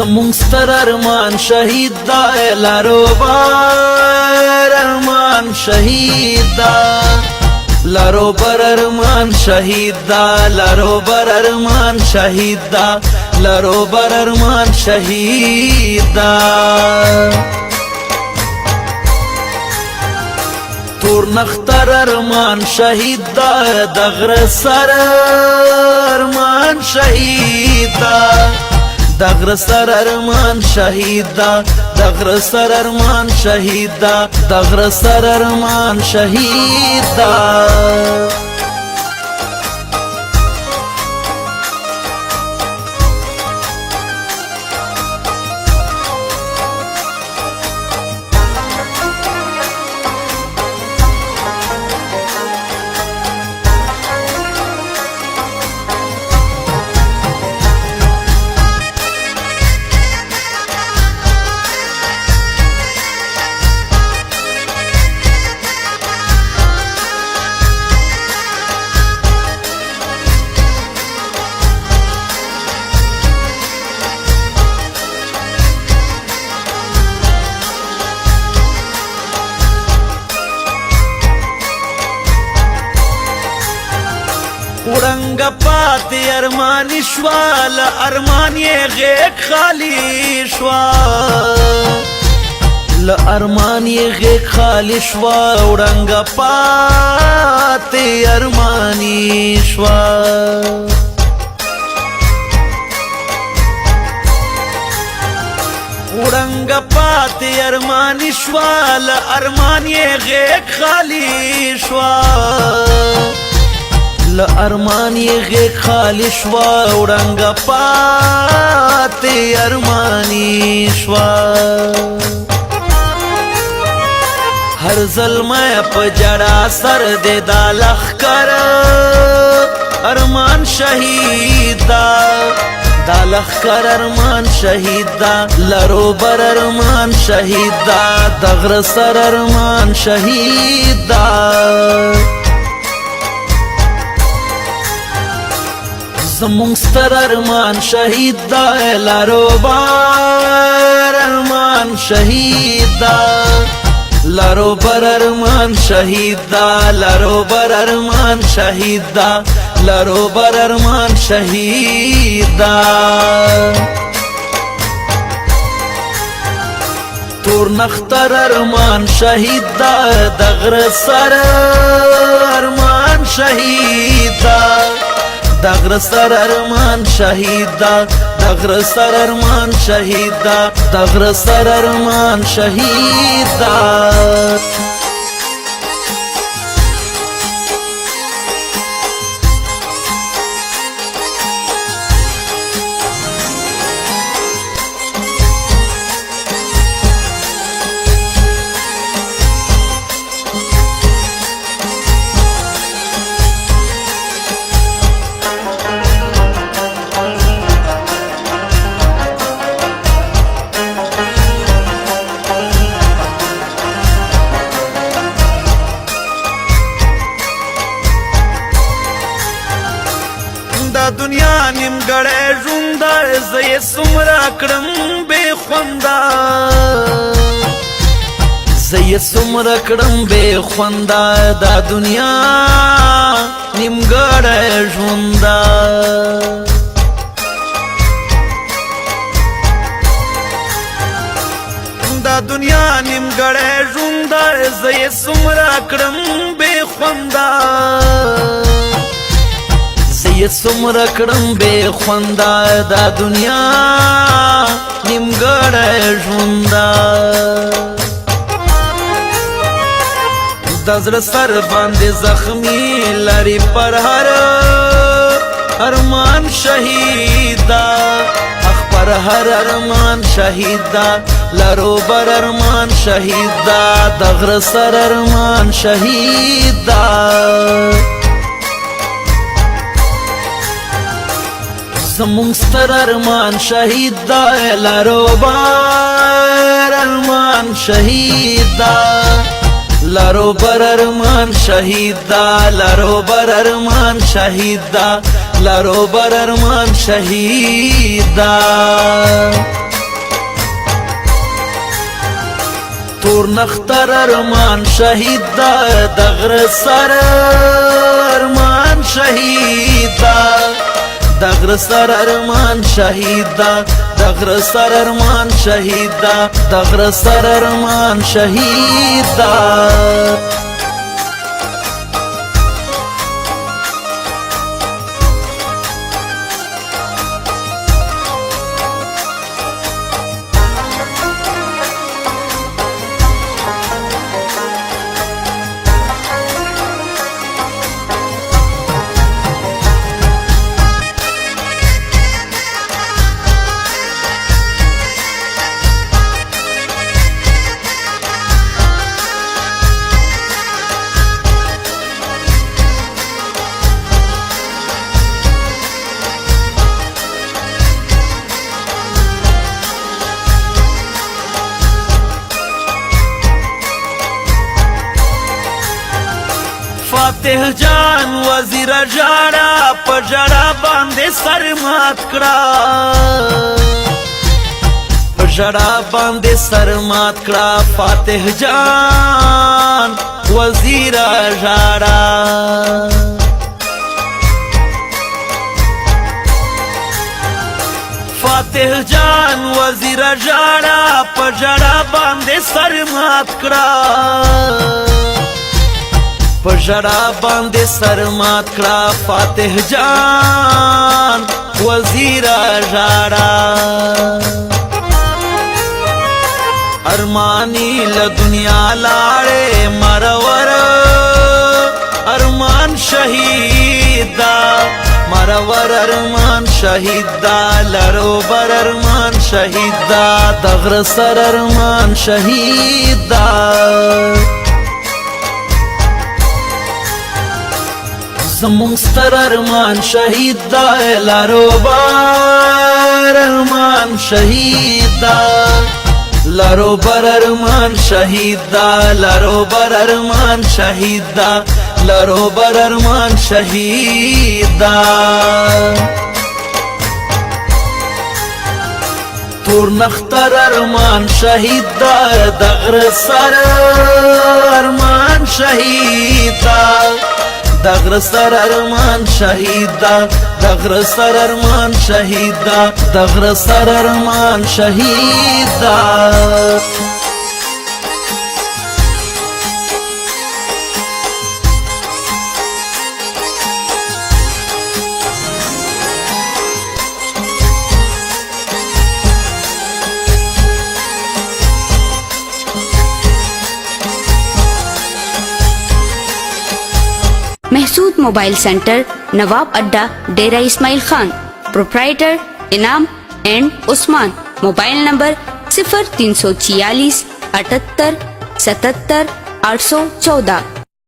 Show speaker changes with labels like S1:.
S1: زمونږ ستر ارمان شهید دا لارو بر ارمان شهید دا لارو بر ارمان شهید دا لارو بر ارمان شهید دا لارو بر ارمان شهید دا تور نختر ارمان شهید دا دغر سر ارمان شهید دا دغر سر ارمان شهید دا دغر سر ارمان شهید دا دغر سر ارمان شهید دا ورنگ پاتی ارمانی شوا لارمانی غیق خالی شوا لارمانی غیق خالی شوا ورنگ پاتی ارمانی شوا ورنگ پاتی ارمانی شوا لارمانی غیق خالی شوا لارمانی غیق خالی شوا ورنگ پاتی ارمانی شوا هر ظلمه پا جڑا سر دے دا لخکر ارمان شهید دا دا لخکر ارمان شهید دا لارو بر ارمان شهید دا دغر سر ارمان شهید دا زمونږ ستر ارمان شهید دا لارو بر ارمان شهید دا لارو بر ارمان شهید دا لارو بر ارمان شهید دا لارو بر ارمان شهید دا تور نختر ارمان شهید دا دغر سر ارمان شهید دا دغر سر ارمان شهید دا دغر سر ارمان شهید دا دغر سر ارمان شهید دا دا دنیا نیمګړی ژوند ده زه یې څومره کړم بې خونده زه یې څومره کړم بې خونده دا دنیا نیمګړی ژوند ده دا دنیا نیمګړی ژوند ده زه یې څومره کړم بې خونده زه څومره کړم بې خونده دا دنیا نیمګړی ژوند ده د زړه سر باندې زخمي لري پر هر ارمان شهید ده اخ پر هر ارمان شهید ده لارو بر ارمان شهید ده دغر سر ارمان شهید ده زمونږ ستر ارمان شهید دا لارو بر ارمان شهید دا لارو بر ارمان شهید دا لارو بر ارمان شهید دا لارو بر ارمان شهید دا تور نختر ارمان شهید دا دغر سر ارمان شهید دا دغر سر ارمان شهید دا دغر سر ارمان شهید دا دغر سر ارمان شهید دا فاتح جان وزیر جاڑا پجڑا باندے سر مات کڑا پجڑا باندے سر مات کڑا فاتح جان وزیر جاڑا فاتح جان وزیر جاڑا پجڑا باندے سر مات کڑا پجڑا باندے سر مات کڑا فاتح جان وزیر جاڑا ارمانی لدنیا لاڑے مرور ارمان شہید دا مرور ارمان شہید دا لرو بر ارمان شہید دا دغر سر ارمان شہید دا زمون ستر ارمان شهید دا لارو بر ارمان شهید دا لارو بر ارمان شهید دا لارو بر ارمان شهید دا لارو بر ارمان شهید دا تور نختر ارمان شهید دا دغر سر ارمان شهید دا دغر سر ارمان شهید دا دغر سر ارمان شهید دا دغر سر ارمان شهید دا
S2: Mehsud mobile centre नवाब अड्डा डेरा इस्माइल खान प्रोप्राइटर इनाम एंड Usman mobile number 0346 78 77 814